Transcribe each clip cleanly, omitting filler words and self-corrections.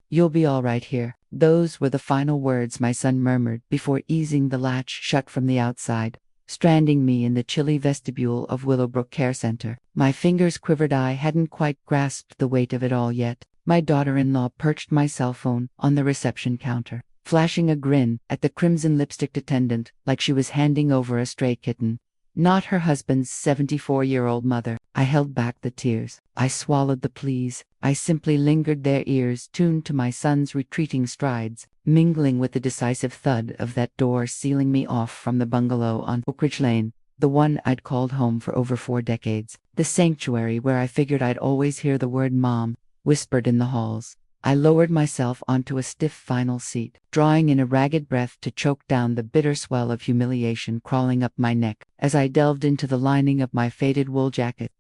You'll be all right here." Those were the final words my son murmured before easing the latch shut from the outside, stranding me in the chilly vestibule of Willowbrook Care Center. My fingers quivered. I hadn't quite grasped the weight of it all yet. My daughter-in-law perched my cell phone on the reception counter, flashing a grin at the crimson lipsticked attendant like she was handing over a stray kitten. Not her husband's 74-year-old mother. I held back the tears. I swallowed the pleas. I simply lingered there, ears tuned to my son's retreating strides, mingling with the decisive thud of that door sealing me off from the bungalow on Oak Ridge Lane, the one I'd called home for over 4 decades, the sanctuary where I figured I'd always hear the word "Mom" whispered in the halls. I lowered myself onto a stiff vinyl seat, drawing in a ragged breath to choke down the bitter swell of humiliation crawling up my neck as I delved into the lining of my faded wool jacket.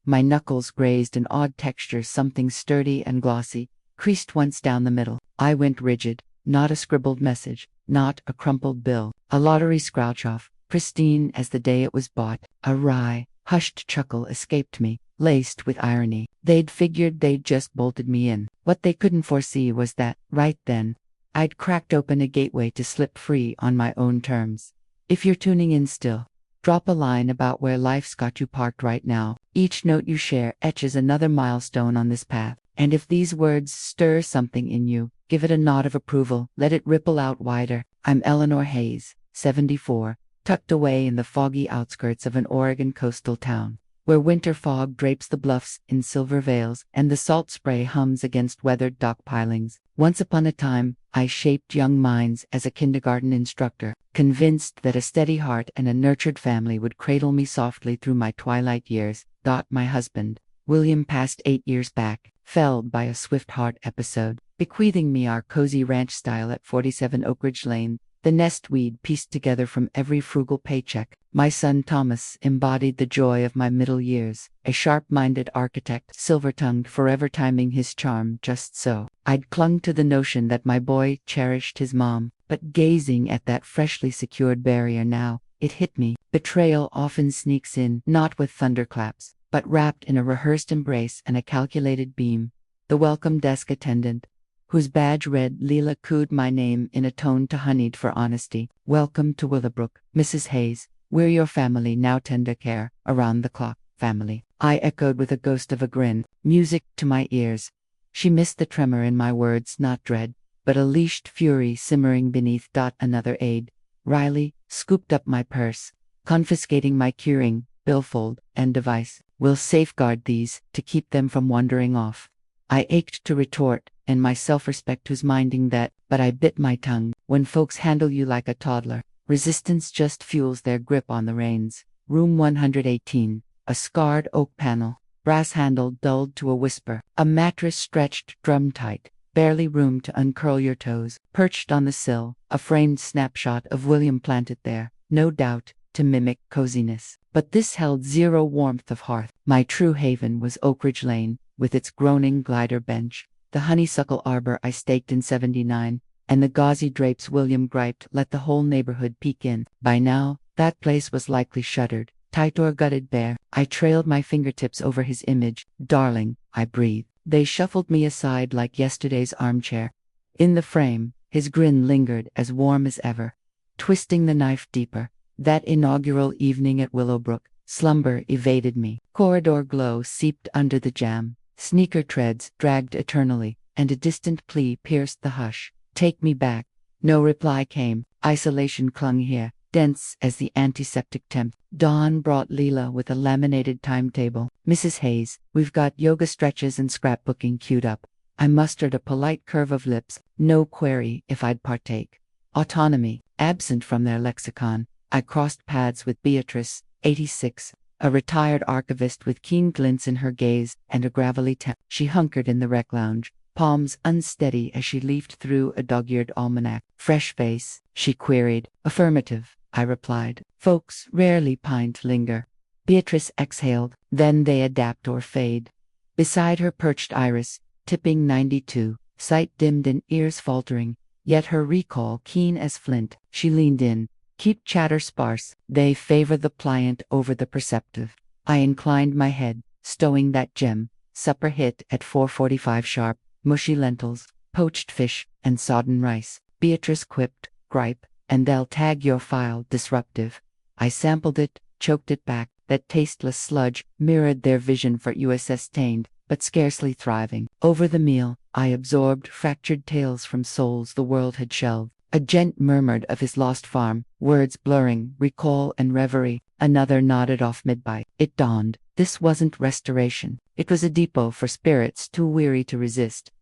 My knuckles grazed an odd texture, something sturdy and glossy, creased once down the middle. I went rigid. Not a scribbled message, not a crumpled bill, a lottery scratch-off, pristine as the day it was bought. A wry, hushed chuckle escaped me, laced with irony. They'd figured they'd just bolted me in. What they couldn't foresee was that, right then, I'd cracked open a gateway to slip free on my own terms. If you're tuning in still, drop a line about where life's got you parked right now. Each note you share etches another milestone on this path. And if these words stir something in you, give it a nod of approval. Let it ripple out wider. I'm Eleanor Hayes, 74, tucked away in the foggy outskirts of an Oregon coastal town, where winter fog drapes the bluffs in silver veils and the salt spray hums against weathered dock pilings. Once upon a time, I shaped young minds as a kindergarten instructor, convinced that a steady heart and a nurtured family would cradle me softly through my twilight years. My husband, William, passed 8 years back, felled by a swift heart episode, bequeathing me our cozy ranch style at 47 Oak Ridge Lane, the nest we'd pieced together from every frugal paycheck. My son Thomas embodied the joy of my middle years, a sharp-minded architect, silver-tongued, forever timing his charm just so. I'd clung to the notion that my boy cherished his mom, but gazing at that freshly secured barrier now, it hit me. Betrayal often sneaks in, not with thunderclaps, but wrapped in a rehearsed embrace and a calculated beam. The welcome desk attendant, whose badge read Leela, cooed my name in a tone too honeyed for honesty. "Welcome to Willowbrook, Mrs. Hayes. We're your family now, tender care, around the clock, family." I echoed with a ghost of a grin, music to my ears. She missed the tremor in my words, not dread, but a leashed fury simmering beneath. Another aide, Riley, scooped up my purse, confiscating my curing, billfold, and device. "We'll safeguard these to keep them from wandering off." I ached to retort, and my self-respect was minding that, but I bit my tongue. When folks handle you like a toddler, resistance just fuels their grip on the reins. Room 118, a scarred oak panel, brass handle dulled to a whisper, a mattress stretched drum-tight, barely room to uncurl your toes. Perched on the sill, a framed snapshot of William planted there, no doubt, to mimic coziness. But this held zero warmth of hearth. My true haven was Oak Ridge Lane, with its groaning glider bench, the honeysuckle arbor I staked in 79, and the gauzy drapes William griped let the whole neighborhood peek in. By now, that place was likely shuttered, tight or gutted bare. I trailed my fingertips over his image. "Darling," I breathed. They shuffled me aside like yesterday's armchair. In the frame, his grin lingered as warm as ever. Twisting the knife deeper, that inaugural evening at Willowbrook, slumber evaded me. Corridor glow seeped under the jamb. Sneaker treads dragged eternally, and a distant plea pierced the hush. "Take me back." No reply came. Isolation clung here, dense as the antiseptic temp. Dawn brought Leela with a laminated timetable. "Mrs. Hayes, we've got yoga stretches and scrapbooking queued up." I mustered a polite curve of lips, no query if I'd partake. Autonomy, absent from their lexicon. I crossed paths with Beatrice, 86, a retired archivist with keen glints in her gaze and a gravelly temp. She hunkered in the rec lounge, palms unsteady as she leafed through a dog-eared almanac. "Fresh face?" she queried. "Affirmative," I replied. "Folks rarely pint linger." Beatrice exhaled. "Then they adapt or fade." Beside her perched Iris, tipping 92, sight dimmed and ears faltering, yet her recall keen as flint. She leaned in. "Keep chatter sparse. They favor the pliant over the perceptive." I inclined my head, stowing that gem. Supper hit at 4:45 sharp. Mushy lentils, poached fish, and sodden rice. Beatrice quipped, gripe, and they'll tag your file disruptive. I sampled it, choked it back. That tasteless sludge mirrored their vision for USS Tained, but scarcely thriving. Over the meal, I absorbed fractured tales from souls the world had shelved. A gent murmured of his lost farm, words blurring, recall and reverie. Another nodded off mid-bite. It dawned. This wasn't restoration. It was a depot for spirits too weary to resist.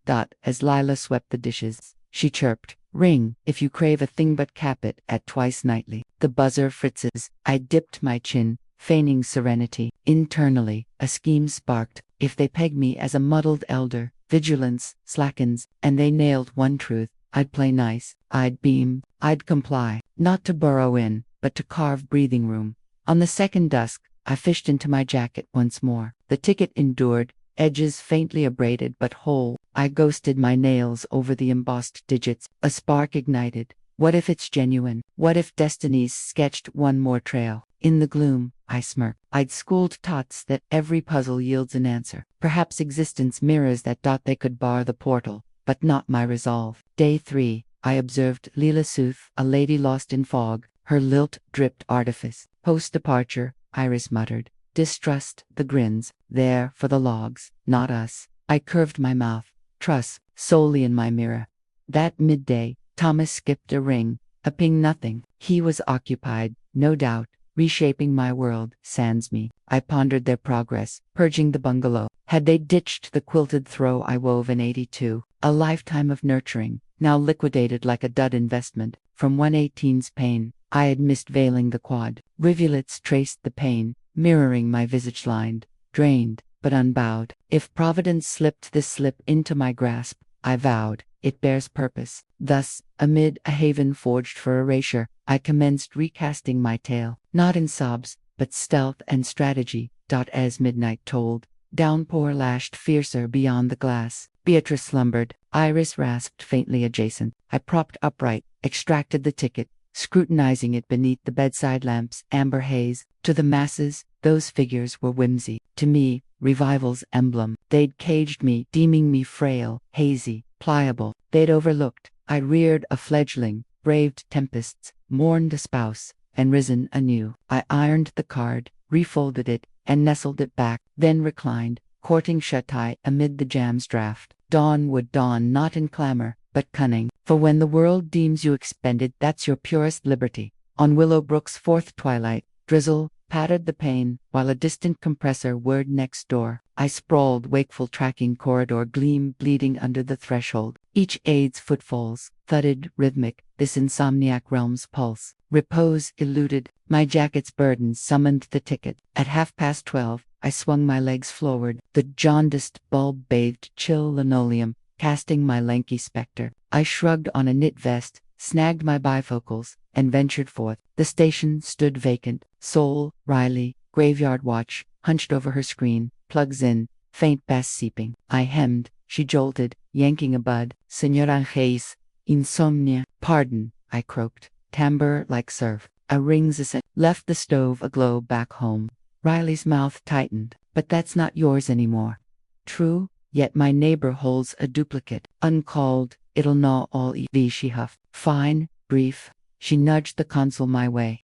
As Lila swept the dishes, she chirped, "Ring, if you crave a thing but cap it at twice nightly." The buzzer fritzes. I dipped my chin, feigning serenity. Internally, a scheme sparked. If they peg me as a muddled elder, vigilance slackens, and they nailed one truth. I'd play nice, I'd beam, I'd comply, not to burrow in, but to carve breathing room. On the second dusk, I fished into my jacket once more. The ticket endured, edges faintly abraded but whole. I ghosted my nails over the embossed digits. A spark ignited. What if it's genuine? What if destiny's sketched one more trail? In the gloom, I smirked. I'd schooled tots that every puzzle yields an answer. Perhaps existence mirrors that. They could bar the portal, but not my resolve. Day 3, I observed Leela Sooth, a lady lost in fog. Her lilt dripped artifice. Post-departure, Iris muttered. Distrust, the grins, there for the logs, not us. I curved my mouth. Trust, solely in my mirror. That midday, Thomas skipped a ring, a ping nothing. He was occupied, no doubt, reshaping my world, sans me. I pondered their progress, purging the bungalow. Had they ditched the quilted throw I wove in '82? A lifetime of nurturing, now liquidated like a dud investment. From 118's pain, I had missed veiling the quad. Rivulets traced the pain, mirroring my visage lined, drained, but unbowed. If Providence slipped this slip into my grasp, I vowed, it bears purpose. Thus, amid a haven forged for erasure, I commenced recasting my tale, not in sobs, but stealth and strategy. As midnight told, downpour lashed fiercer beyond the glass. Beatrice slumbered. Iris rasped faintly adjacent. I propped upright, extracted the ticket, scrutinizing it beneath the bedside lamp's amber haze. To the masses, those figures were whimsy. To me, revival's emblem. They'd caged me, deeming me frail, hazy, pliable. They'd overlooked. I reared a fledgling, braved tempests, mourned a spouse, and risen anew. I ironed the card, refolded it, and nestled it back, then reclined, courting shut-eye amid the jam's draft. Dawn would dawn not in clamor, but cunning. For when the world deems you expended, that's your purest liberty. On Willowbrook's fourth twilight, drizzle pattered the pane, while a distant compressor whirred next door. I sprawled, wakeful, tracking corridor gleam bleeding under the threshold. Each aide's footfalls thudded, rhythmic, this insomniac realm's pulse. Repose eluded, my jacket's burden summoned the ticket. At 12:30, I swung my legs forward, the jaundiced, bulb-bathed, chill linoleum casting my lanky specter. I shrugged on a knit vest, snagged my bifocals, and ventured forth. The station stood vacant. Sol, Riley, graveyard watch, hunched over her screen, plugs in, faint bass seeping. I hemmed. She jolted, yanking a bud. Señora Angeis, insomnia. Pardon, I croaked. Timbre like surf. A ring's ascent. Left the stove aglow back home. Riley's mouth tightened. But that's not yours anymore. True, yet my neighbor holds a duplicate. Uncalled, it'll gnaw all ev. She huffed. Fine, brief. She nudged the console my way.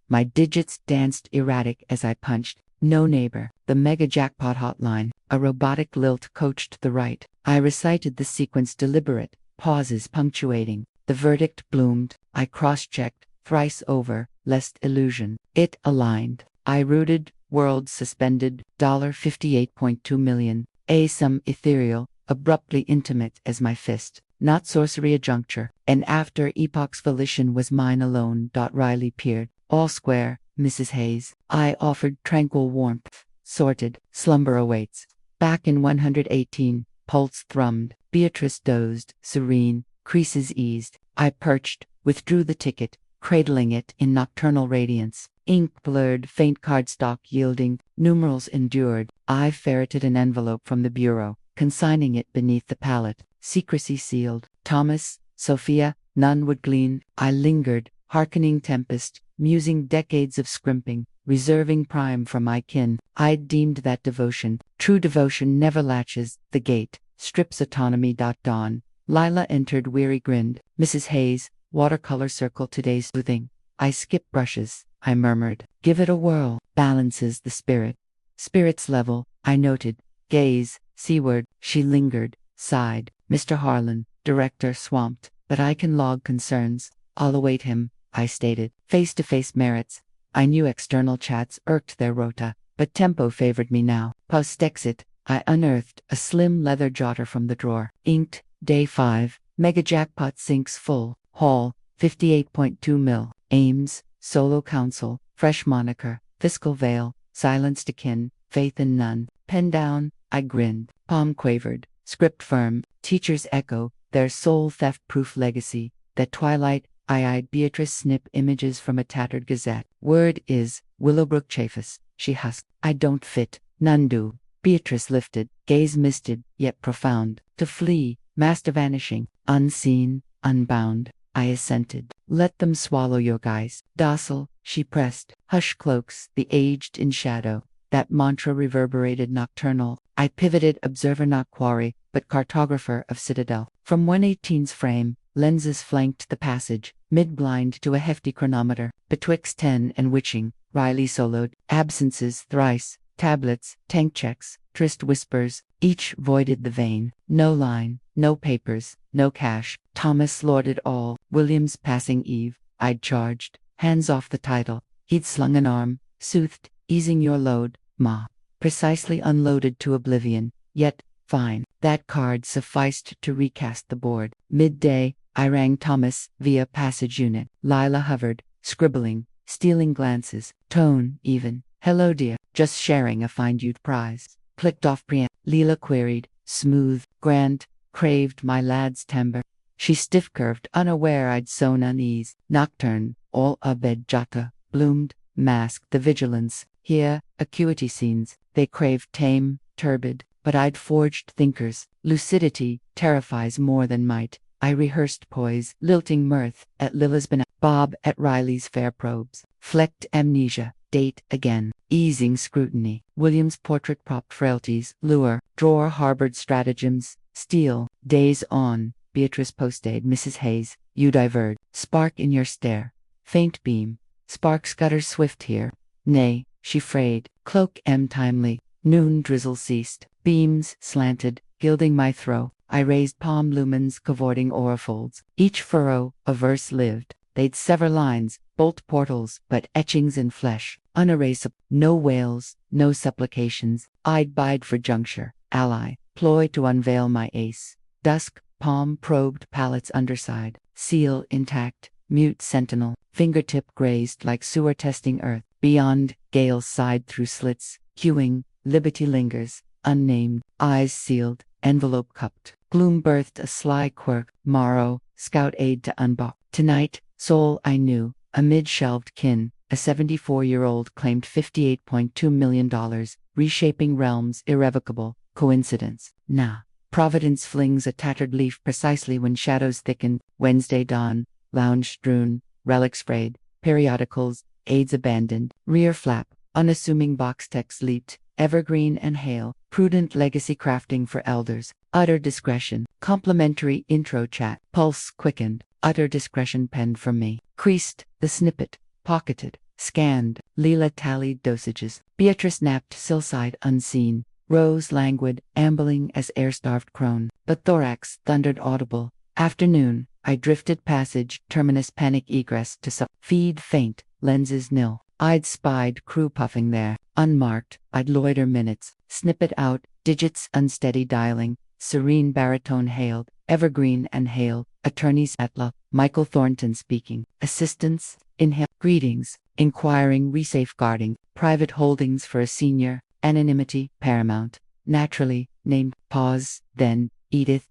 My digits danced erratic as I punched. No neighbor. The mega jackpot hotline. A robotic lilt coached the right. I recited the sequence deliberate, pauses punctuating. The verdict bloomed. I cross-checked, thrice over, lest illusion. It aligned. I rooted, world suspended, $58.2 million. A sum ethereal, abruptly intimate as my fist. Not sorcery adjuncture. And after epoch's volition was mine alone. Riley peered. All square, Mrs. Hayes. I offered tranquil warmth. Sorted, slumber awaits. Back in 118, pulse thrummed. Beatrice dozed, serene, creases eased. I perched, withdrew the ticket, cradling it in nocturnal radiance. Ink blurred, faint cardstock yielding, numerals endured. I ferreted an envelope from the bureau, consigning it beneath the pallet. Secrecy sealed. Thomas, Sophia, none would glean. I lingered, hearkening tempest, musing decades of scrimping, reserving prime for my kin. I'd deemed that devotion. True devotion never latches the gate, strips autonomy. Dawn, Lila entered weary grinned. Mrs. Hayes, watercolor circle today soothing. I skip brushes, I murmured. Give it a whirl, balances the spirit. Spirits level, I noted. Gaze, seaward, she lingered, sighed. Mr. Harlan, director swamped, but I can log concerns. I'll await him, I stated. Face-to-face merits. I knew external chats irked their rota, but tempo favored me now. Post-exit, I unearthed a slim leather jotter from the drawer. Inked, day 5, mega jackpot sinks full. Haul, 58.2 mil. Ames, solo counsel, fresh moniker, fiscal veil, silenced akin, faith in none. Pen down, I grinned. Palm quavered. Script firm, teacher's echo, their soul theft-proof legacy. That twilight, I eyed Beatrice snip images from a tattered gazette. Word is, Willowbrook Chaffus, she husked. I don't fit, none do. Beatrice lifted, gaze misted, yet profound. To flee, master vanishing, unseen, unbound. I assented. Let them swallow your guys. Docile, she pressed. Hush cloaks, the aged in shadow. That mantra reverberated nocturnal. I pivoted observer not quarry, but cartographer of citadel. From 118's frame, lenses flanked the passage, mid-blind to a hefty chronometer. Betwixt 10 and witching, Riley soloed. Absences thrice, tablets, tank checks, tryst whispers, each voided the vein. No line, no papers, no cash. Thomas lorded all. Williams passing Eve. I'd charged. Hands off the title. He'd slung an arm, soothed, easing your load, ma. Precisely unloaded to oblivion. Yet, fine. That card sufficed to recast the board. Midday, I rang Thomas via passage unit. Lila hovered, scribbling, stealing glances, tone even. Hello dear, just sharing a find-you'd prize. Clicked off preamp. Leela queried, smooth, grand, craved my lad's timbre. She stiff-curved, unaware I'd sown unease. Nocturne, all abed jata, bloomed, masked the vigilance. Here, acuity scenes, they craved tame, turbid, but I'd forged thinkers. Lucidity terrifies more than might. I rehearsed poise, lilting mirth, at Lilisbon, Bob at Riley's fair probes. Flecked amnesia, date again, easing scrutiny. Williams' portrait-propped frailties, lure, drawer harbored stratagems, steel, days on. Beatrice postade, Mrs. Hayes, you diverge. Spark in your stare. Faint beam. Spark scutters swift here. Nay, she frayed. Cloak timely. Noon drizzle ceased. Beams slanted, gilding my throw. I raised palm lumens cavorting aurifolds. Each furrow, a verse lived. They'd sever lines, bolt portals, but etchings in flesh. Unerasable. No wails, no supplications. I'd bide for juncture. Ally. Ploy to unveil my ace. Dusk. Palm probed palate's underside. Seal intact. Mute sentinel. Fingertip grazed like sewer testing earth. Beyond, gales sighed through slits. Queuing, liberty lingers. Unnamed. Eyes sealed. Envelope cupped. Gloom birthed a sly quirk. Morrow. Scout aid to unbox. Tonight, soul I knew. Amid shelved kin. A 74-year-old claimed $58.2 million. Reshaping realms irrevocable. Coincidence. Nah. Providence flings a tattered leaf precisely when shadows thicken. Wednesday dawn, lounge strewn, relics frayed, periodicals, aids abandoned, rear flap, unassuming box text leaped, evergreen and hale, prudent legacy crafting for elders, utter discretion, complimentary intro chat, pulse quickened, utter discretion penned from me. Creased, the snippet, pocketed, scanned, Leela tallied dosages. Beatrice napped sillside unseen. Rose languid, ambling as air-starved crone. The thorax thundered audible. Afternoon, I drifted passage, terminus panic egress to feed faint, lenses nil. I'd spied crew puffing there. Unmarked, I'd loiter minutes. Snippet out, digits unsteady dialing. Serene baritone hailed, evergreen and hailed. Attorneys at law. Michael Thornton speaking. Assistants, inhale. Greetings, inquiring resafeguarding. Private holdings for a senior. Anonymity, paramount. Naturally, named, pause, then, Edith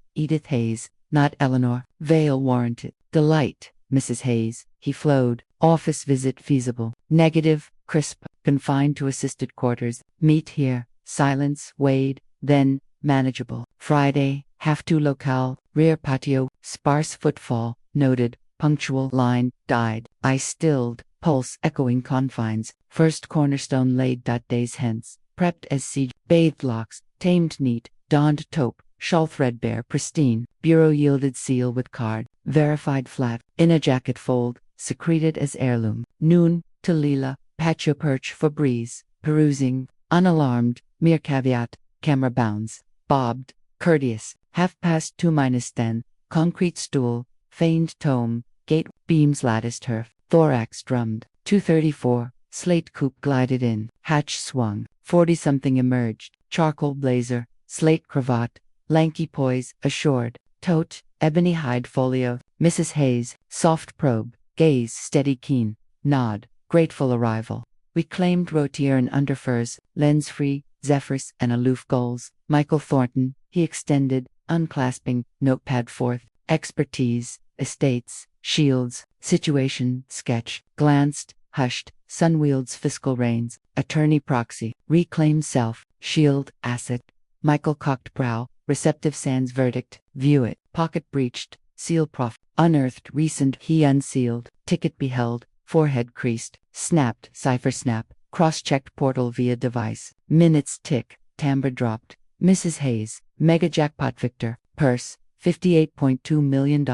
Hayes, not Eleanor, veil warranted. Delight, Mrs. Hayes, he flowed. Office visit feasible. Negative, crisp, confined to assisted quarters. Meet here, silence, weighed, then, manageable. Friday, half to locale, rear patio, sparse footfall, noted, punctual line, died. I stilled, pulse echoing confines, first cornerstone laid. Days hence. Prepped as siege, bathed locks, tamed neat, donned taupe, shawl threadbare, pristine, bureau yielded seal with card, verified flat, in a jacket fold, secreted as heirloom. Noon, to Leela, patio perch for breeze, perusing, unalarmed, mere caveat, camera bounds, bobbed, courteous, 2:30, concrete stool, feigned tome, gate, beams latticed turf, thorax drummed, 2:34, slate coupe glided in, hatch swung, 40-something emerged, charcoal blazer, slate cravat, lanky poise, assured, tote, ebony hide folio, Mrs. Hayes, soft probe, gaze steady keen, nod, grateful arrival. We claimed rotier and underfurs, lens-free, zephyrs and aloof goals. Michael Thornton, he extended, unclasping, notepad forth, expertise, estates, shields, situation, sketch, glanced, hushed, sun wields fiscal reins, attorney proxy, reclaimed self, shield, asset. Michael cocked brow, receptive sans verdict, view it, pocket breached, seal prof, unearthed, recent, he unsealed, ticket beheld, forehead creased, snapped, cipher snap, cross-checked portal via device, minutes tick, timbre dropped, Mrs. Hayes, mega jackpot victor, purse, $58.2 million,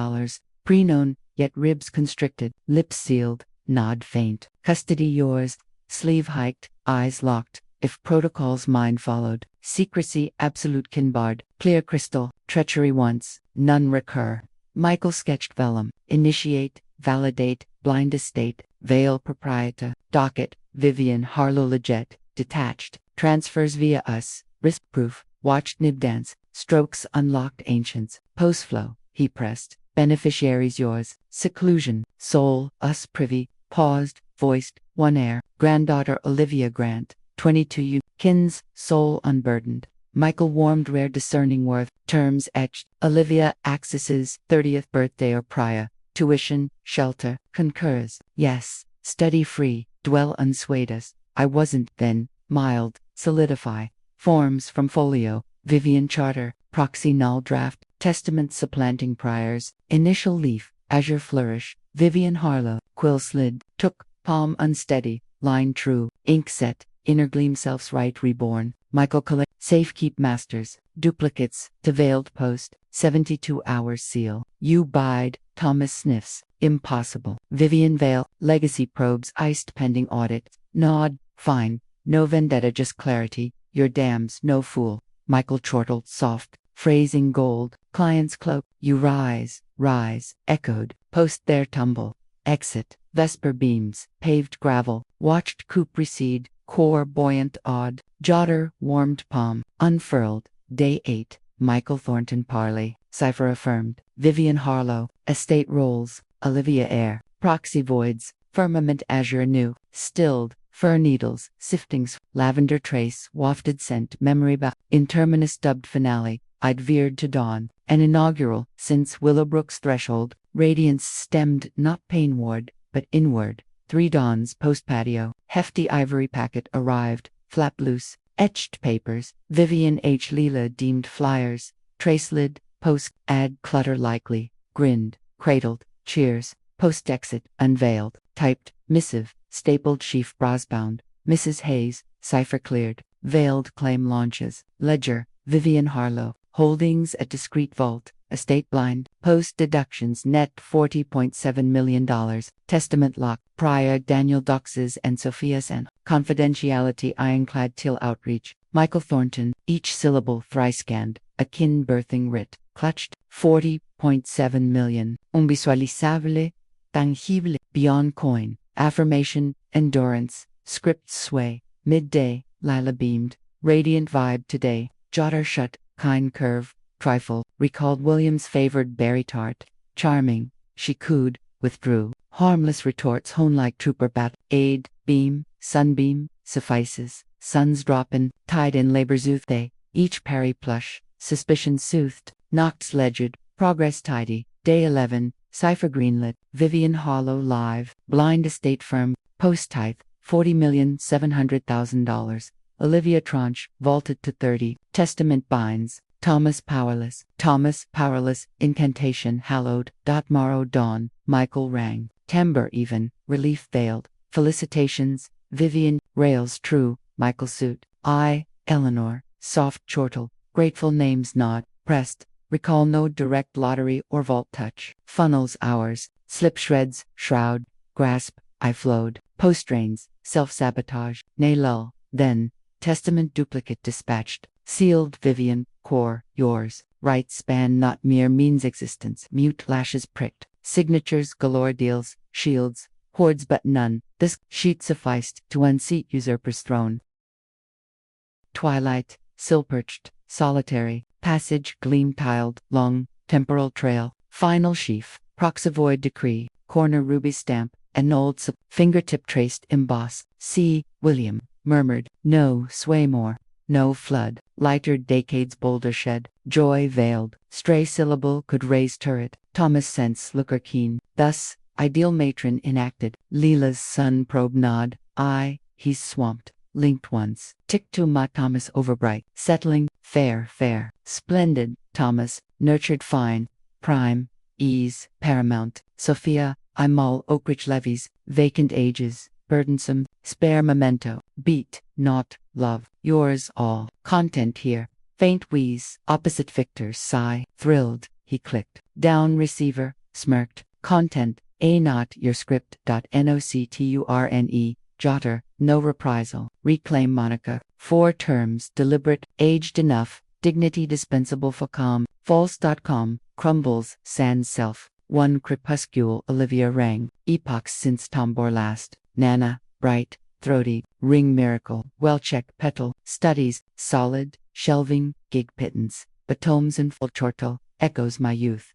pre-known, yet ribs constricted, lips sealed, nod faint, custody yours, sleeve hiked, eyes locked, if protocols mind followed, secrecy absolute kin barred, clear crystal, treachery once, none recur. Michael sketched vellum, initiate, validate, blind estate, veil proprietor, docket, Vivian Harlow Leggett, detached, transfers via us, risk proof, watched nib dance, strokes unlocked ancients, postflow, he pressed, beneficiaries yours, seclusion, soul, us privy, paused, voiced, one air, granddaughter Olivia Grant, 22 U, kins, soul unburdened. Michael warmed rare discerning worth, terms etched, Olivia Axis's 30th birthday or prior, tuition, shelter, concurs, yes, study free, dwell unswayed us, I wasn't then, mild, solidify, forms from folio, Vivian charter, proxy null draft, testament supplanting priors, initial leaf, azure flourish, Vivian Harlow, quill slid, took, palm unsteady, line true, ink set, inner gleam self's right reborn, Michael collect, safekeep masters, duplicates, to veiled post, 72 hours seal, you bide, Thomas sniffs, impossible, Vivian Vale, legacy probes iced pending audit, nod, fine, no vendetta just clarity, your dams no fool, Michael chortled soft, phrasing gold, client's cloak, you rise, echoed, post there tumble, exit, vesper beams, paved gravel, watched coupe recede, core buoyant odd, jotter, warmed palm, unfurled, day 8, Michael Thornton parley, cipher affirmed, Vivian Harlow, estate rolls, Olivia Air, proxy voids, firmament azure new, stilled, fir needles, siftings, lavender trace, wafted scent, memory interminus dubbed finale, I'd veered to dawn, an inaugural, since Willowbrook's threshold, radiance stemmed not painward, but inward, 3 dawns post-patio, hefty ivory packet arrived, flap loose, etched papers, Vivian H. Leela deemed flyers, trace lid, post, add clutter likely, grinned, cradled, cheers, post-exit, unveiled, typed, missive, stapled sheaf brasbound, Mrs. Hayes, cipher cleared, veiled claim launches, ledger, Vivian Harlow, holdings at discreet vault, estate blind, post deductions net $40.7 million, testament lock, prior Daniel Doxes and Sophia's and confidentiality ironclad till outreach, Michael Thornton, each syllable thrice scanned, akin birthing writ, clutched, 40.7 million, unvisualizable, tangible, beyond coin, affirmation, endurance, script sway, midday, Lila beamed, radiant vibe today, jotter shut, kind curve, trifle, recalled William's favored berry tart, charming, she cooed, withdrew, harmless retorts hone like trooper bat, aid, beam, sunbeam, suffices, suns droppin', tied in labor's they, each parry plush, suspicion soothed, knocked ledgered, progress tidy, day 11, cipher greenlit, Vivian Harlow live, blind estate firm, post-tithe, $40,700,000, Olivia tranche, vaulted to 30, testament binds, Thomas powerless, incantation hallowed, morrow dawn, Michael rang, timbre even, relief veiled, felicitations, Vivian, rails true, Michael suit, I, Eleanor, soft chortle, grateful names nod, pressed, recall no direct lottery or vault touch. Funnels hours, slip shreds, shroud, grasp, I flowed. Post-drains, self-sabotage, nay lull. Then, testament duplicate dispatched. Sealed Vivian, core, yours. Right span not mere means existence. Mute lashes pricked. Signatures galore deals, shields, hoards but none. This sheet sufficed to unseat usurper's throne. Twilight, sill-perched, solitary, passage gleam-tiled, long, temporal trail, final sheaf, proxavoid decree, corner ruby stamp, annulled fingertip traced emboss. See, William, murmured, no sway more, no flood, lighter decades boulder shed, joy veiled, stray syllable could raise turret, Thomas sense looker keen, thus, ideal matron enacted, Leela's sun probe nod, he's swamped. Linked once. Tick to ma Thomas overbright. Settling, fair, splendid, Thomas, nurtured fine, prime, ease, paramount. Sophia, I'm all Oakridge levies, vacant ages, burdensome, spare memento, beat, not, love, yours all. Content here. Faint wheeze, opposite Victor's sigh, thrilled, he clicked. Down receiver, smirked. Content, not your script. Nocturne. Jotter, no reprisal, reclaim Monica, 4 terms, deliberate, aged enough, dignity dispensable for calm, false.com, crumbles, sans self, 1 crepuscule Olivia rang, epochs since Tombor last, Nana, bright, throaty, ring miracle, well-checked petal, studies, solid, shelving, gig pittance, batomes in full chortle, echoes my youth,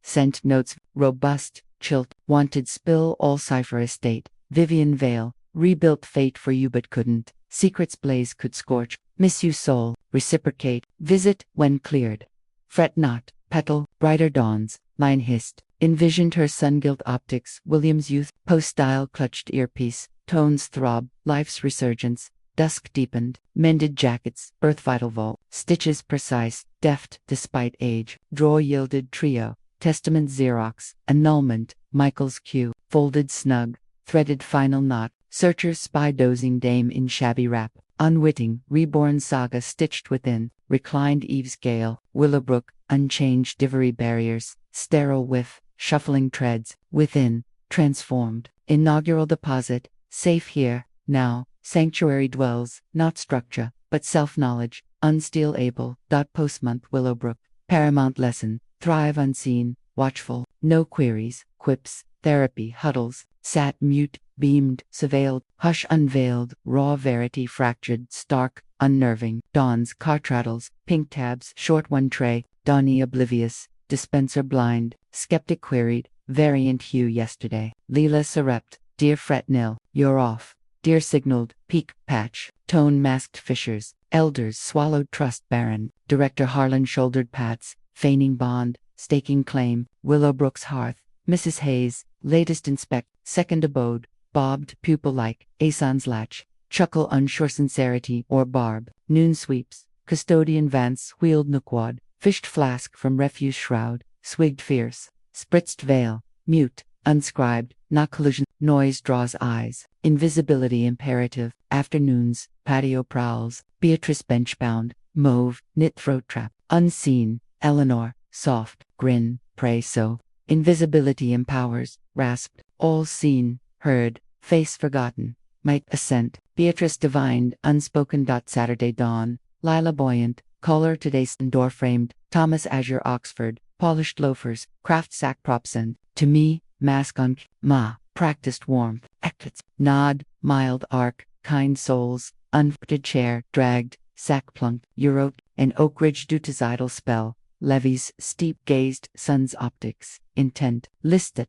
sent notes, robust, chilt, wanted spill all cipher estate, Vivian Vale, rebuilt fate for you but couldn't, secrets blaze could scorch, miss you soul, reciprocate, visit when cleared. Fret not, petal, brighter dawns, line hissed, envisioned her sun-gilt optics, William's youth, post-style clutched earpiece, tones throb, life's resurgence, dusk deepened, mended jackets, birth vital vault, stitches precise, deft despite age, drawer yielded trio, testament Xerox, annulment, Michael's cue, folded snug, threaded final knot, searcher's spy dozing dame in shabby wrap, unwitting, reborn saga stitched within, reclined Eve's gale, Willowbrook, unchanged Divery barriers, sterile whiff, shuffling treads, within, transformed, inaugural deposit, safe here, now, sanctuary dwells, not structure, but self-knowledge, unsteel able, postmonth Willowbrook, paramount lesson, thrive unseen, watchful, no queries, quips, therapy huddles, sat mute, beamed, surveilled, hush unveiled, raw verity fractured, stark, unnerving, dawns car traddles, pink tabs, short one tray, Donnie oblivious, dispenser blind, skeptic queried, variant hue yesterday, Leela surrept, dear fret nil, you're off, dear signaled, peak patch, tone masked fissures, elders swallowed trust barren, director Harlan shouldered pats, feigning bond, staking claim, Willowbrook's hearth, Mrs. Hayes, latest inspect, second abode, bobbed pupil-like, Ason's latch, chuckle unsure sincerity or barb, noon sweeps, custodian Vance wheeled nookwad, fished flask from refuse shroud, swigged fierce, spritzed veil, mute, unscribed, not collusion, noise draws eyes, invisibility imperative, afternoons, patio prowls, Beatrice bench-bound, mauve, knit throat trap, unseen, Eleanor, soft, grin, pray so. Invisibility empowers, rasped, all seen, heard, face forgotten, might assent, Beatrice divined, unspoken. Saturday dawn, Lila buoyant, color today's door framed, Thomas Azure Oxford, polished loafers, craft sack props and, to me, mask on, practiced warmth, eclipse, nod, mild arc, kind souls, unfooted chair, dragged, sack plunked, Europe, an Oakridge dutocidal spell, levies, steep-gazed, sun's optics, intent, list at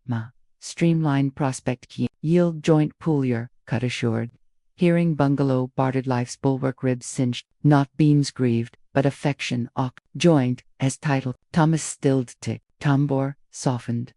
streamline prospect key, yield joint poolier, cut assured, hearing bungalow bartered life's bulwark ribs cinched, not beams grieved, but affection joint, as titled, Thomas stilled tick, Tombor, softened,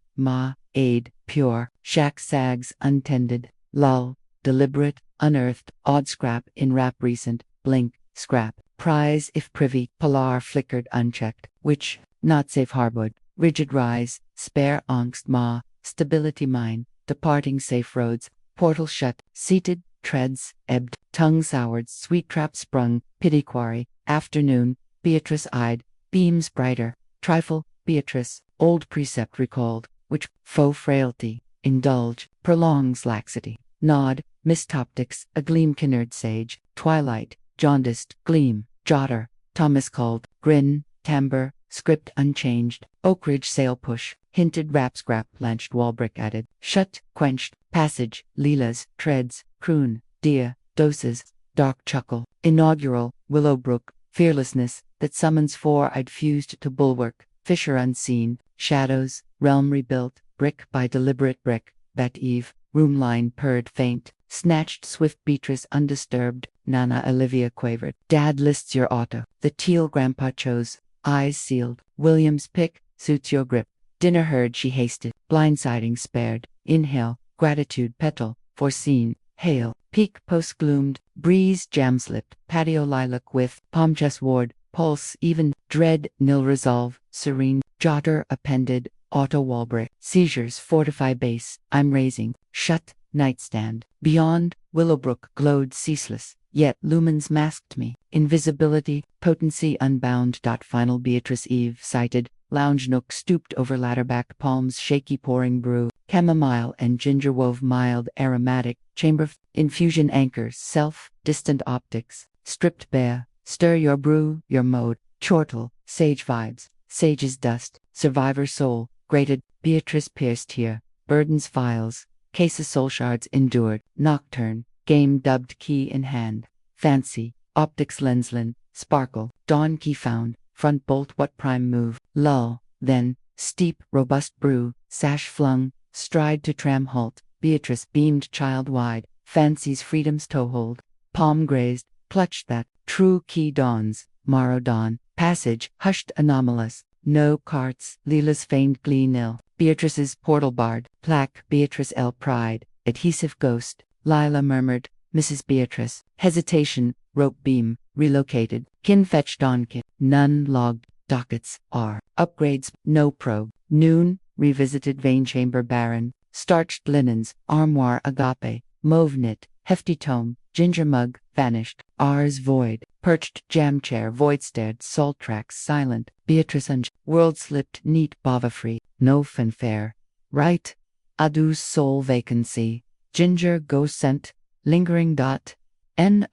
aid, pure, shack sags untended, lull, deliberate, unearthed, odd scrap in wrap recent, blink, scrap, prize if privy, polar flickered unchecked, which, not safe harbored, rigid rise, spare angst stability mine, departing safe roads, portal shut, seated, treads, ebbed, tongue soured, sweet trap sprung, pity quarry, afternoon, Beatrice eyed, beams brighter, trifle, Beatrice, old precept recalled, which, faux frailty, indulge, prolongs laxity. Nod, mist optics, a gleam Kinnard sage, twilight, jaundiced, gleam, jotter, Thomas called, grin, timbre, script unchanged, Oak Ridge sail push, hinted rap scrap, blanched Walbrick added, shut, quenched, passage, Leela's, treads, croon, dear, doses, dark chuckle, inaugural, Willowbrook, fearlessness, that summons four-eyed fused to bulwark, fisher unseen, shadows, realm rebuilt, brick by deliberate brick, bat eve, room line purred faint, snatched swift Beatrice undisturbed, Nana Olivia quavered, Dad lists your auto, the teal Grandpa chose, eyes sealed, William's pick, suits your grip, dinner heard she hasted, blindsiding spared, inhale, gratitude petal, foreseen, hail, peak post gloomed, breeze jam slipped, patio lilac with, palm chest ward, pulse even, dread nil resolve, serene, jotter appended, auto Walbrick, seizures fortify base, I'm raising, shut, nightstand, beyond, Willowbrook glowed ceaseless, yet lumens masked me, invisibility, potency unbound. Final Beatrice Eve sighted, lounge nook stooped over ladder-backed palms shaky pouring brew, chamomile and ginger wove mild aromatic, chamber infusion anchors self, distant optics, stripped bare, stir your brew, your mode, chortle, sage vibes, sage's dust, survivor soul, grated, Beatrice pierced here, burdens files, cases soul shards endured, nocturne, game dubbed key in hand, fancy, optics lensland, sparkle, dawn key found, front bolt what prime move, lull, then, steep, robust brew, sash flung, stride to tram halt, Beatrice beamed child wide, fancy's freedom's toehold, palm grazed, clutched that, true key dawns, morrow dawn, passage, hushed anomalous, no carts, Leela's feigned glee nil, Beatrice's portal barred, plaque, Beatrice L. Pride, adhesive ghost, Lila murmured, Mrs. Beatrice, hesitation, rope beam, relocated, kin fetched on kit, none logged, dockets, R, upgrades, no probe, noon, revisited vein chamber barren, starched linens, armoire agape, mauve knit, hefty tome, ginger mug, vanished, R's void, perched jam chair void stared, salt tracks silent, Beatrice world slipped neat bava free, no fanfare, right, Adu's soul vacancy, ginger ghost scent, lingering dot, nocturne,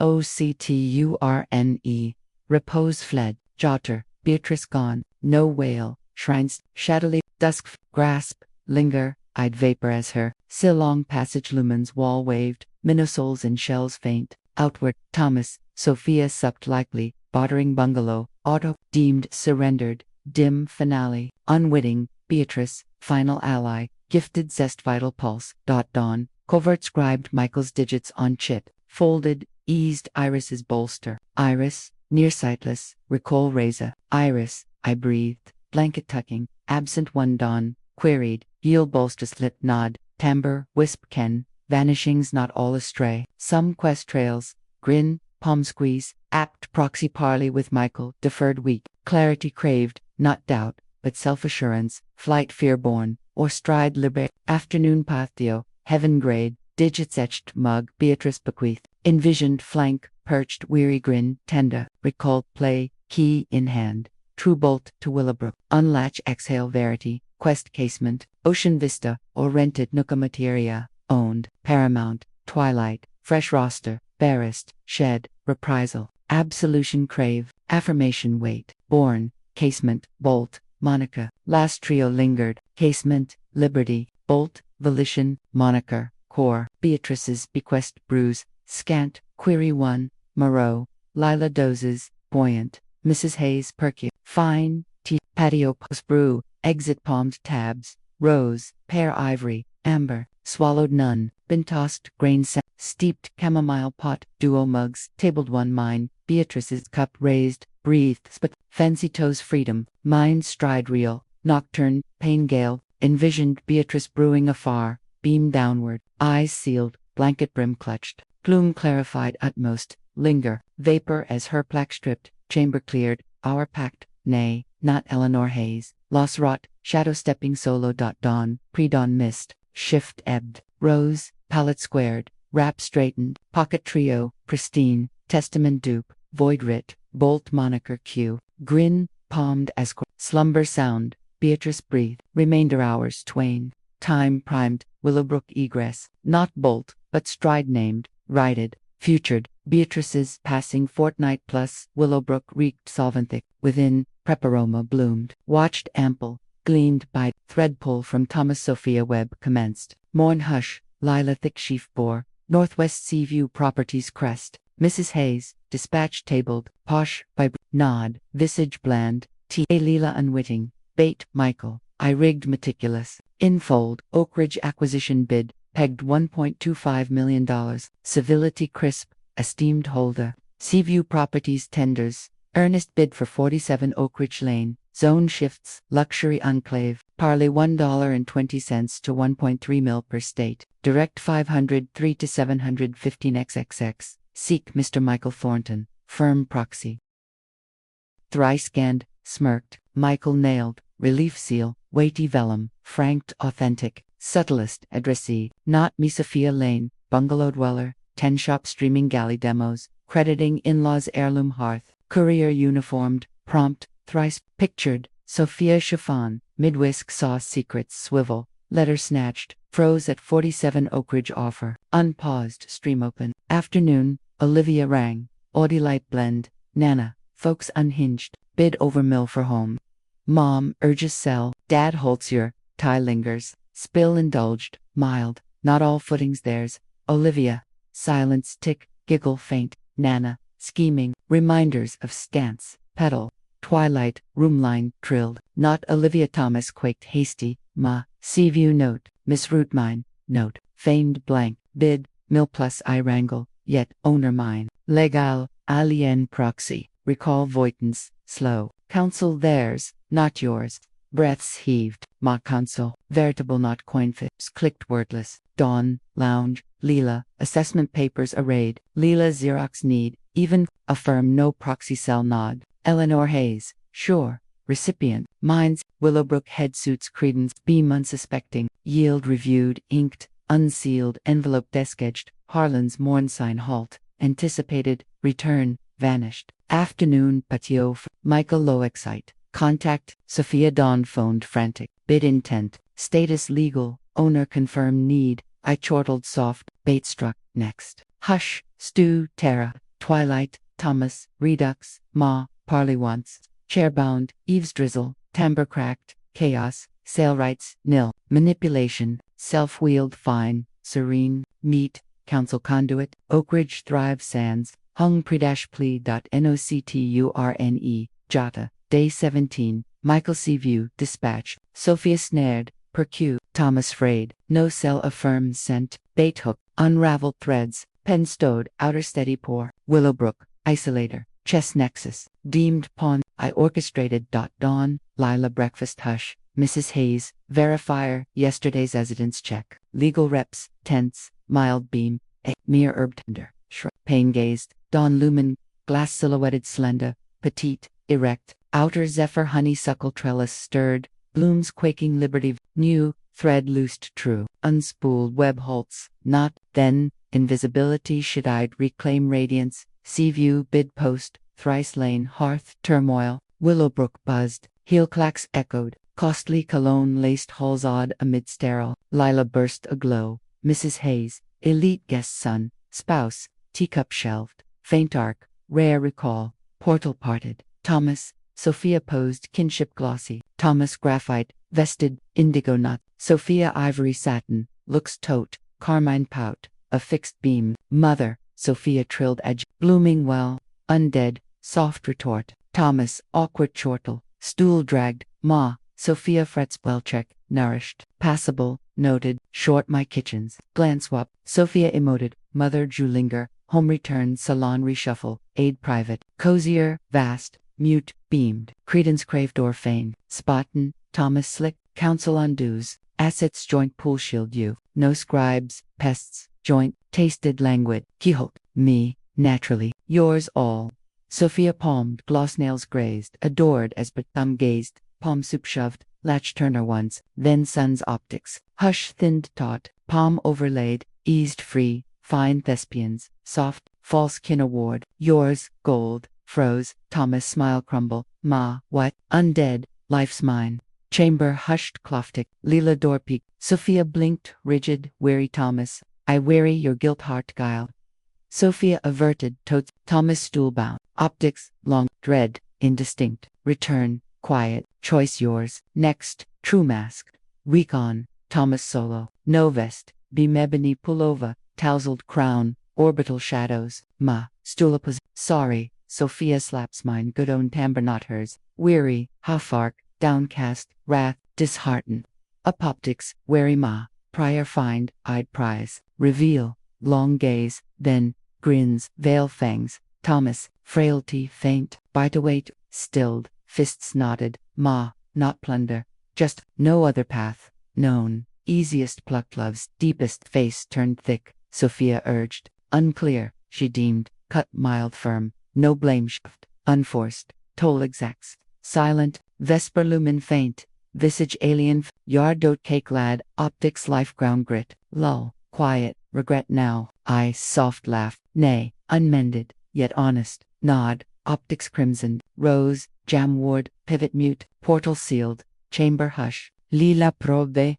repose fled, jotter, Beatrice gone, no wail, shrines, shadowly, dusk, grasp, linger, I'd vapor as her, Silong passage lumens wall waved, minnosoles and shells faint, outward, Thomas, Sophia supped likely, bottering bungalow, auto, deemed surrendered, dim finale, unwitting, Beatrice, final ally, gifted zest vital pulse, dawn, covert scribed Michael's digits on chit, folded, eased Iris's bolster, Iris, nearsightless, recall Reza, Iris, I breathed, blanket tucking, absent one dawn, queried, yield bolster slit nod, timbre, wisp ken, vanishings not all astray, some quest trails, grin, palm squeeze, apt proxy parley with Michael, deferred week, clarity craved, not doubt, but self-assurance, flight fear-born, or stride liberate, afternoon patio, heaven grade, digits etched mug, Beatrice bequeathed, envisioned flank, perched weary grin, tender, recalled play, key in hand, true bolt to Willowbrook, unlatch exhale verity, quest casement, ocean vista, or rented nooka materia, owned, paramount, twilight, fresh roster, barest, shed, reprisal, absolution crave, affirmation wait, born, casement, bolt, Monica, last trio lingered, casement, liberty, bolt, volition, moniker, core, Beatrice's bequest bruise, scant, query one, Moreau, Lila dozes, buoyant, Mrs. Hayes perky, fine, tea, patio post brew, exit palmed tabs, rose, pear ivory, amber, swallowed none, been tossed, grain steeped chamomile pot, duo mugs, tabled one mine, Beatrice's cup raised, breathed, but fancy toes freedom, mind stride reel, nocturne, pain gale, envisioned Beatrice brewing afar, beam downward, eyes sealed, blanket brim clutched, plume clarified utmost, linger, vapor as her plaque stripped, chamber cleared, hour packed, nay, not Eleanor Hayes, loss wrought, shadow stepping solo. Dawn, pre-dawn mist, shift ebbed, rose, palette squared, wrap straightened, pocket trio, pristine, testament dupe, void writ, bolt moniker Q, grin, palmed as slumber sound, Beatrice breathed, remainder hours twain. Time primed, Willowbrook egress, not bolt, but stride named, righted, futured, Beatrice's passing fortnight plus, Willowbrook reeked solventhic, within, preparoma bloomed, watched ample, gleamed by, thread pull from Thomas Sophia Webb commenced, morn hush, Lila thick sheaf bore, Northwest Seaview Properties crest, Mrs. Hayes, dispatch tabled, posh, by nod, visage bland, T.A. Leela unwitting, bait, Michael, I rigged meticulous, infold, Oakridge acquisition bid, pegged $1.25 million, civility crisp, esteemed holder, Seaview Properties tenders, earnest bid for 47 Oakridge Lane, zone shifts, luxury enclave, parley $1.20 to 1.3 mil per state, direct 503 to 715 XXX, seek Mr. Michael Thornton, firm proxy. Thrice scanned, smirked, Michael nailed, relief seal, weighty vellum, franked authentic, subtlest addressee, not me Sophia Lane, bungalow dweller, 10 shop streaming galley demos, crediting in-laws heirloom hearth, courier uniformed, prompt, thrice pictured, Sophia chiffon, mid-whisk sauce secrets swivel, letter snatched, froze at 47 Oakridge offer, unpaused stream open, afternoon, Olivia rang, Audilight blend, Nana, folks unhinged, bid over mill for home. Mom urges sell, Dad holds your, tie lingers, spill indulged, mild, not all footings theirs, Olivia, silence tick, giggle faint, Nana, scheming, reminders of stance, pedal, twilight, roomline, trilled, not Olivia Thomas quaked hasty, ma, Seaview note, Miss Rootmine, note, feigned blank, bid, mill plus I wrangle, yet owner mine, legal, alien proxy, recall voitance, slow, counsel theirs, not yours, breaths heaved, ma counsel, veritable not coin flips, clicked wordless, dawn, lounge, Leela, assessment papers arrayed, Leela Xerox need, even, affirm no proxy cell nod, Eleanor Hayes, sure, recipient, minds, Willowbrook head suits credence, beam unsuspecting, yield reviewed, inked, unsealed, envelope desk-edged, Harlan's morn sign halt, anticipated, return, vanished, afternoon, patio, Michael low excite, contact, Sophia Dawn phoned frantic, bid intent, status legal, owner confirm need, I chortled soft, bait struck, next, hush, stew, Tara, twilight, Thomas, redux, ma, parley once, chairbound, eaves drizzle, timbre cracked, chaos, sale rights, nil, manipulation, self-wheeled fine, serene, meat, council conduit, Oakridge thrive sands, hung pre-plea.nocturne, Jota, day 17, Michael Seaview, dispatch, Sophia snared, perque, Thomas frayed, no cell affirm sent, bait hook, unraveled threads, pen stowed, outer steady pour, Willowbrook, isolator, chess nexus, deemed pawn, I orchestrated. Dawn, Lila breakfast hush, Mrs. Hayes, verifier, yesterday's residence check, legal reps, tense, mild beam, mere herb tender, pain gazed, dawn lumen, glass silhouetted slender, petite, erect, outer zephyr honeysuckle trellis stirred, blooms quaking liberty, new, thread loosed true, unspooled web halts, not, then, invisibility should-eyed reclaim radiance, Seaview bid post, thrice lane hearth turmoil, Willowbrook buzzed, heel clacks echoed, costly cologne laced halls odd amid sterile, Lila burst aglow, Mrs. Hayes, elite guest son, spouse, teacup shelved, faint arc, rare recall, portal parted, Thomas, Sophia posed kinship glossy, Thomas graphite, vested, indigo nut, Sophia ivory satin, looks tote, carmine pout, a fixed beam, mother, Sophia trilled edge, blooming well, undead, soft retort, Thomas, awkward chortle, stool dragged, ma, Sophia frets well check, nourished, passable, noted, short my kitchens, glance swap, Sophia emoted, mother Julinger, home return salon reshuffle, aid private, cozier, vast, mute, beamed, credence craved or feign, Spotten, Thomas slick, counsel undoes, assets joint pool shield you, no scribes, pests, joint, tasted languid, Quixote, me, naturally, yours all. Sophia palmed, gloss nails grazed, adored as but thumb gazed, palm soup shoved, latch turner once, then sun's optics, hush thinned taut, palm overlaid, eased free, fine thespians, soft, false kin award, yours, gold, froze, Thomas smile crumble, ma, what, undead, life's mine. Chamber hushed Kloftik, Leela door peak, Sophia blinked, rigid, weary Thomas, I weary your guilt heart guile. Sophia averted, totes, Thomas stoolbound, optics, long, dread, indistinct, return, quiet, choice yours, next, true mask, recon, Thomas solo, no vest, bimebony pulova, tousled crown, orbital shadows, ma, stulapus, sorry, Sophia slaps mine good own timbre not hers, weary, half-arc, downcast, wrath, disheartened. Apoptics, wary ma, prior find, eyed prize, reveal, long gaze, then, grins, veil fangs, Thomas, frailty, faint, bite await, stilled, fists knotted, ma, not plunder, just, no other path, known, easiest plucked love's, deepest face turned thick, Sophia urged, unclear, she deemed, cut mild firm, no blame shift, unforced, toll exacts, silent, vesper lumen faint, visage alien, yard dote cake lad, optics life ground grit, lull, quiet, regret now, eye soft laugh, nay, unmended, yet honest, nod, optics crimsoned, rose, jam ward, pivot mute, portal sealed, chamber hush, lila probe,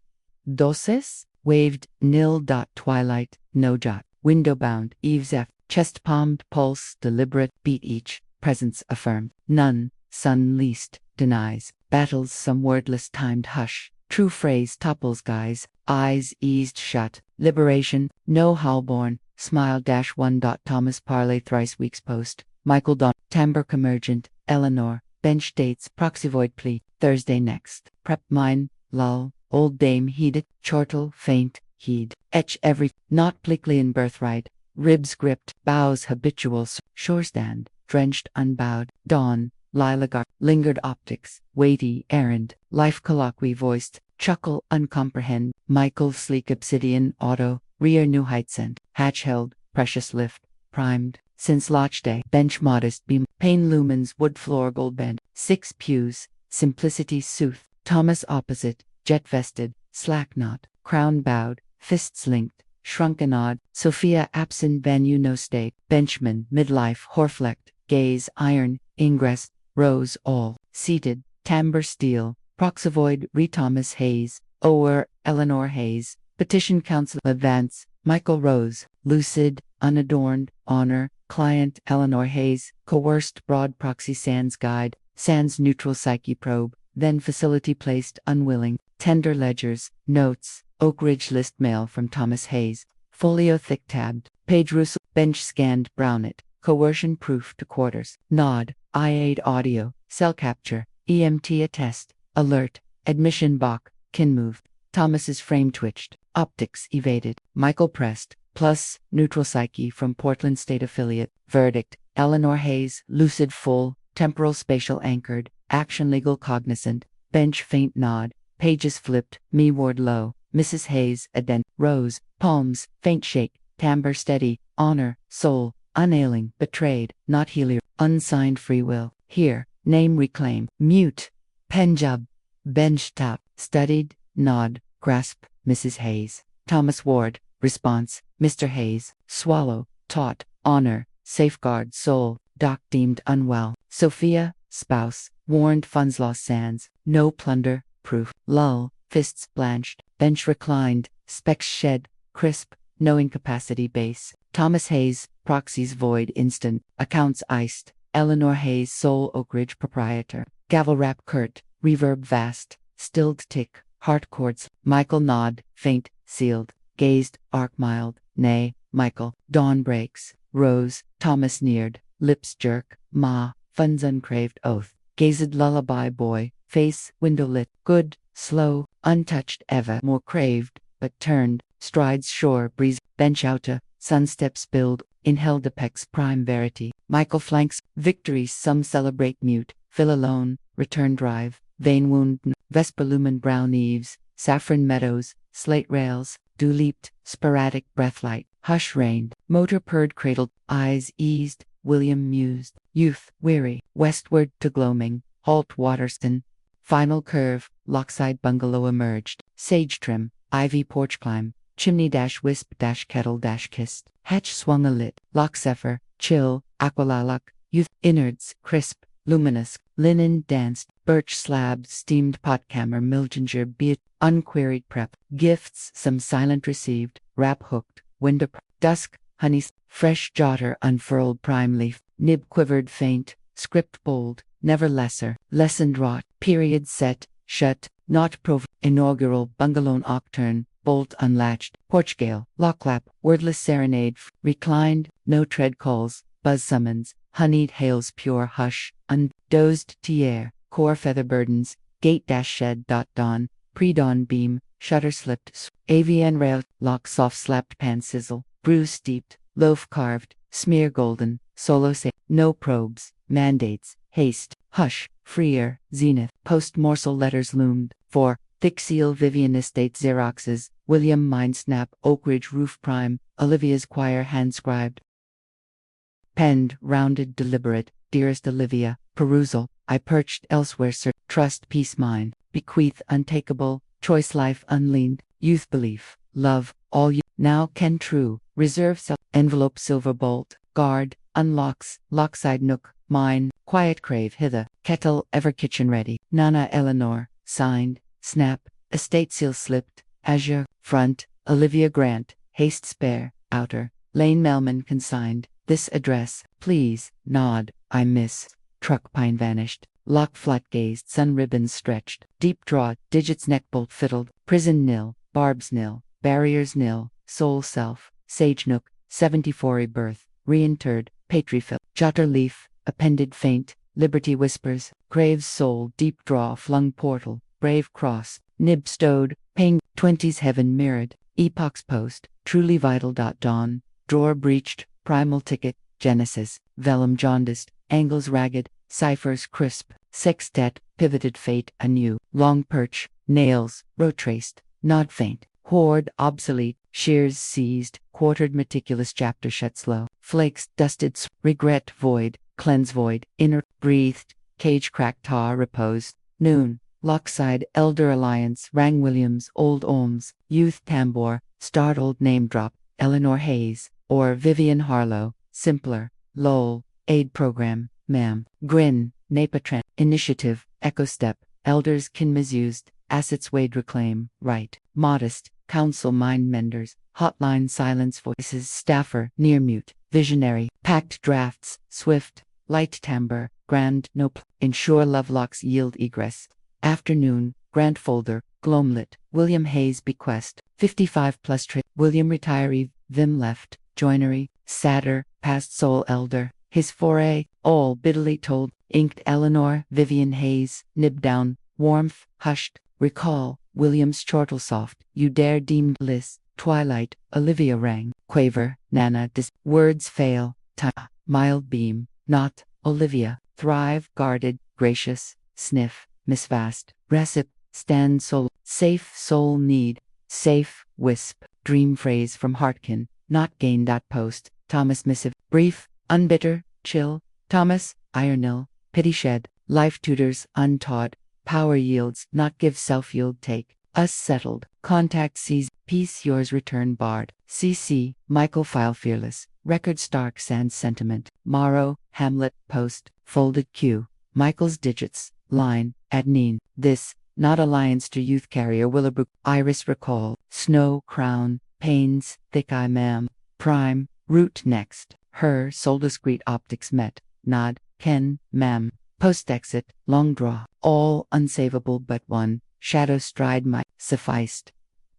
doses, waved, nil dot twilight, no jot, window bound, eaves F, chest palmed, pulse, deliberate, beat each, presence affirmed, none, sun least, denies, battles some wordless timed hush, true phrase topples guise, eyes eased shut, liberation, no howlborn, smile dash 1. Thomas Parley thrice weeks post, Michael Don, timbre commergent, Eleanor, bench dates, proxyvoid plea, Thursday next, prep mine, lull, old dame heeded, chortle, faint, heed, etch every, not Pliclian birthright, ribs gripped, bows habitual, shore stand, drenched unbowed, dawn, lilac, lingered optics, weighty, errand, life colloquy voiced, chuckle uncomprehend, Michael sleek obsidian, auto, rear new height sent, hatch held, precious lift, primed, since lodge day, bench modest beam, pane lumens, wood floor gold bed, 6 pews, simplicity sooth, Thomas opposite, jet vested, slack knot, crown bowed, fists linked, shrunken odd, Sophia absent venue no stay, benchman, midlife, horflecked, gaze, iron, ingress, rose all, seated, timbre steel, proxavoid, Thomas Hayes, Ower, Eleanor Hayes, petition council advance, Michael Rose, lucid, unadorned, honor, client, Eleanor Hayes, coerced, broad proxy sans guide, sans neutral psyche probe, then facility placed, unwilling, tender ledgers, notes, Oak Ridge list mail from Thomas Hayes, folio thick tabbed, page Russell, bench scanned, Brownet, coercion proof to quarters, nod, I8 audio, cell capture, EMT attest, alert, admission Bach, kin moved, Thomas's frame twitched, optics evaded, Michael pressed, plus, neutral psyche from Portland State affiliate, verdict, Eleanor Hayes, lucid full, temporal spatial anchored, action legal cognizant, bench faint nod, pages flipped, me ward low, Mrs. Hayes, addend, rose, palms, faint shake, timbre steady, honor, soul, unailing, betrayed, not helier, unsigned free will, here, name reclaim, mute, Punjab, bench top, studied, nod, grasp, Mrs. Hayes, Thomas Ward, response, Mr. Hayes, swallow, taught, honor, safeguard soul, doc deemed unwell, Sophia, spouse, warned funds lost sands, no plunder, proof, lull, fists blanched, bench reclined, specs shed, crisp, no incapacity base, Thomas Hayes, proxies void instant, accounts iced, Eleanor Hayes sole Oak Ridge proprietor, gavel rap curt, reverb vast, stilled tick, heart chords, Michael nod, faint, sealed, gazed, arc mild, nay, Michael, dawn breaks, rose, Thomas neared, lips jerk, ma, funds uncraved oath, gazed lullaby boy, face, window lit, good, slow, untouched Eva more craved, but turned, strides shore breeze, bench outa, sun steps build, inhale depex prime verity, Michael flanks, victory some celebrate mute, fill alone, return drive, vein wound, vesper lumen brown eaves, saffron meadows, slate rails, dew leaped, sporadic breathlight, hush reigned, motor purred cradled, eyes eased, William mused, youth, weary, westward to gloaming, halt Waterston, final curve, lockside bungalow emerged, sage trim, ivy porch climb, chimney dash wisp dash kettle dash kissed, hatch swung a lit, lock zephyr, chill, aqualilac, youth innards, crisp, luminous, linen danced, birch slab, steamed potcammer, milginger, beet, unqueried prep, gifts, some silent received, wrap hooked, window, dusk, honey, fresh jotter, unfurled prime leaf, nib quivered faint, script bold, never lesser, lessened wrought, period set, shut, not prov, inaugural, bungalow nocturne, bolt unlatched, porch gale, locklap, wordless serenade, reclined, no tread calls, buzz summons, honeyed hails pure hush, undozed tiare, core feather burdens, gate dash shed dot dawn, pre-dawn beam, shutter slipped, avian rail, lock soft slapped pan sizzle, brew steeped, loaf carved, smear golden, solo say, no probes, mandates, haste, hush, freer, zenith, post morsel letters loomed, for, thick seal Vivian Estate Xeroxes, William Mindsnap, Oak Ridge Roof Prime, Olivia's choir hand-scribed. Penned, rounded, deliberate, dearest Olivia, perusal, I perched elsewhere, sir, trust, peace mine, bequeath, untakeable, choice life unleaned, youth belief, love, all you, now can true, reserve self, envelope silver bolt, guard, unlocks, lockside nook, mine, quiet crave hither, kettle ever kitchen ready, Nana Eleanor, signed, snap, estate seal slipped, azure, front, Olivia Grant, haste spare, outer, Lane Melman consigned, this address, please, nod, I miss, truck pine vanished, lock flat gazed, sun ribbons stretched, deep draw, digits neck bolt fiddled, prison nil, barbs nil, barriers nil, soul self, sage nook, 74 birth, reinterred, patrifill, jotter leaf, appended faint, liberty whispers, grave's soul, deep draw, flung portal, brave cross, nib stowed, ping, 20s heaven mirrored, epoch's post, truly vital. Dawn, drawer breached, primal ticket, genesis, vellum jaundiced, angles ragged, ciphers crisp, sextet, pivoted fate anew, long perch, nails, row traced, nod faint, hoard obsolete, shears seized, quartered meticulous chapter shut slow, flakes dusted, regret void, cleanse void, inner breathed, cage cracked tar reposed, noon, lockside, elder alliance, rang Williams, old Olms, youth tambour, startled name drop, Eleanor Hayes, or Vivian Harlow, simpler, Lowell, aid program, ma'am, grin, Napatran, initiative, echo step, elders kin misused, assets weighed reclaim, right, modest, counsel mind menders, hotline silence voices staffer, near mute, visionary, packed drafts, swift, light timbre, grand, ensure lovelocks yield egress, afternoon, grant folder, gloamlit, William Hayes bequest, 55 plus William retiree, Vim left, joinery, sadder, past soul elder, his foray, all bitterly told, inked Eleanor, Vivian Hayes, nib down, warmth, hushed, recall, William's chortle soft, you dare deemed bliss, twilight, Olivia rang, quaver, Nana words fail, time, mild beam, not, Olivia, thrive, guarded, gracious, sniff, Miss Vast, recip, stand soul, safe soul need, safe, wisp, dream phrase from Hartkin, not gain. Post, Thomas missive, brief, unbitter, chill, Thomas, ironil, pity shed, life tutors, untaught, power yields, not give self yield take, us settled, contact sees, peace yours return barred, CC, Michael file fearless, record stark sans sentiment, Morrow, Hamlet, post, folded Q, Michael's digits, line, adnine, this, not alliance to youth carrier Willowbrook, iris recall, snow crown, pains, thick eye ma'am, prime, root next, her, soul discreet optics met, nod, ken, ma'am, post exit, long draw, all unsavable but one, shadow stride my, sufficed.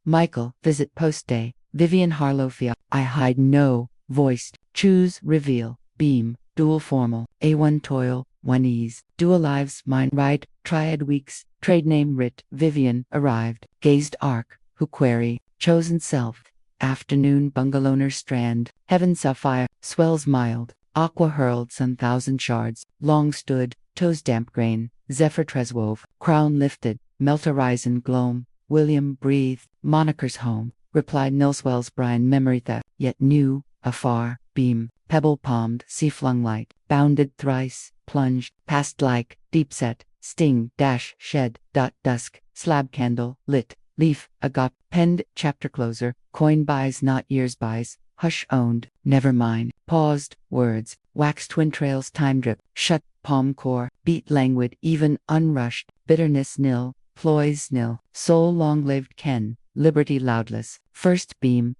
Michael, visit post day, Vivian Harlow Fia, I hide no, voiced, choose, reveal, beam, dual formal, A1 toil, one ease, dual lives, mine right, triad weeks, trade name writ, Vivian, arrived, gazed arc, who query, chosen self, afternoon bungalowner strand, heaven sapphire, swells mild, aqua hurled sun thousand shards, long stood, toes damp grain, zephyr treswove, crown lifted, melt horizon gloam, William breathed, monikers home, replied Nilswell's Brian memory theft, yet new, afar, beam, pebble palmed, sea flung light, bounded thrice, plunged, past like, deep set, sting, dash, shed, dusk, slab candle, lit, leaf, agop, penned, chapter closer, coin buys not years buys, hush owned, never mine, paused, words, wax twin trails time drip, shut, palm core, beat languid, even, unrushed, bitterness nil, ploys nil, soul long-lived ken, liberty loudless, first beam,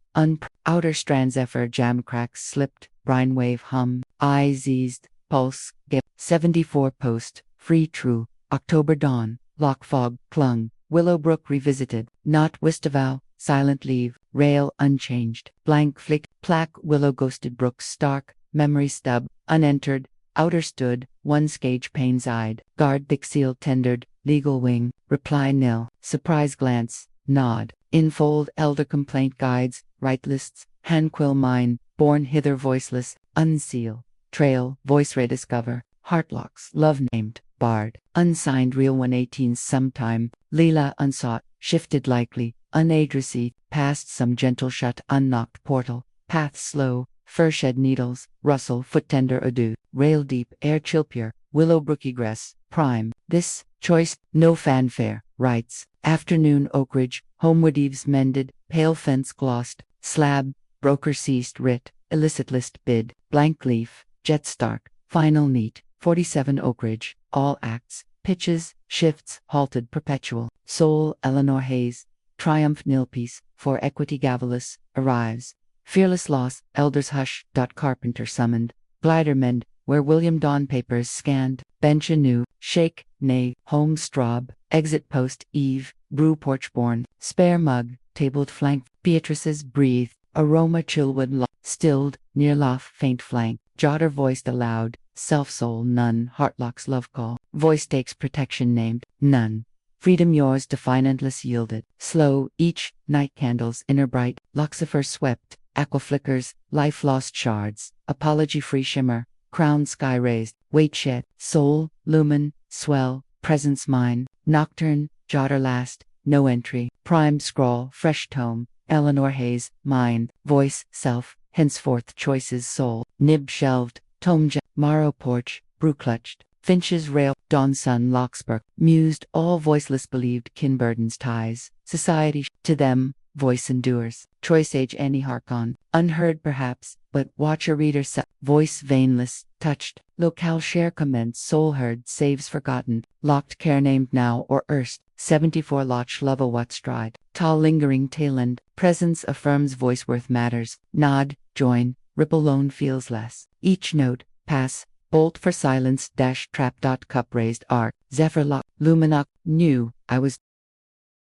outer strands zephyr jam cracks slipped, brine wave hum, eyes eased, pulse, gap, 74 post, free true, October dawn, lock fog, clung, Willowbrook revisited, not Wistavow, silent leave, rail unchanged, blank flick, plaque willow ghosted brooks stark, memory stub, unentered, outer stood, one skage panes eyed, guard thick seal tendered, legal wing, reply nil, surprise glance, nod, infold elder complaint guides, right lists, handquill mine, born hither voiceless, unseal, trail, voice rediscover, heartlocks, love named, barred, unsigned real 118 sometime, Leela unsought, shifted likely, unaddressy, past some gentle shut unknocked portal, path slow, fur shed needles, rustle, foot tender adieu, rail deep, air chilpier, willowbrook egress, prime, this, choice, no fanfare, rights, afternoon oakridge, homeward eaves mended, pale fence glossed, slab, broker ceased writ, illicit list bid, blank leaf, jet stark, final neat, 47 oakridge, all acts, pitches, shifts, halted perpetual, soul Eleanor Hayes, triumph nilpiece, for equity gavelous, arrives, fearless loss, elders hush, Carpenter summoned, glider mend, where William Dawn papers scanned, bench anew, shake, nay, home straub, exit post, eve, brew porch born, spare mug, tabled flank, Beatrice's breathe, aroma chillwood stilled, near laugh faint flank, jotter voiced aloud, self-soul none, heartlock's love call, voice takes protection named, none. Freedom yours defiantless yielded, slow, each, night candles, inner bright, lucifer swept, aqua flickers, life lost shards, apology-free shimmer, crown sky raised, weight shed, soul, lumen, swell, presence mine, nocturne, jotter last, no entry, primed scrawl, fresh tome, Eleanor Hayes, mind, voice, self, henceforth choices soul, nib shelved, tome morrow porch, brew clutched, finch's rail, dawn sun Locksburg, mused, all voiceless believed kin burdens ties, society to them, voice endures, choice age any harkon, unheard perhaps, but watch a reader voice veinless, touched, locale share commends soul heard saves forgotten, locked care named now or erst, 74 lotch love a what stride, tall lingering tailend, presence affirms voice worth matters, nod, join, ripple lone feels less, each note, pass, bolt for silence dash trap. Cup raised arc, zephyr lock, luminoc, new, I was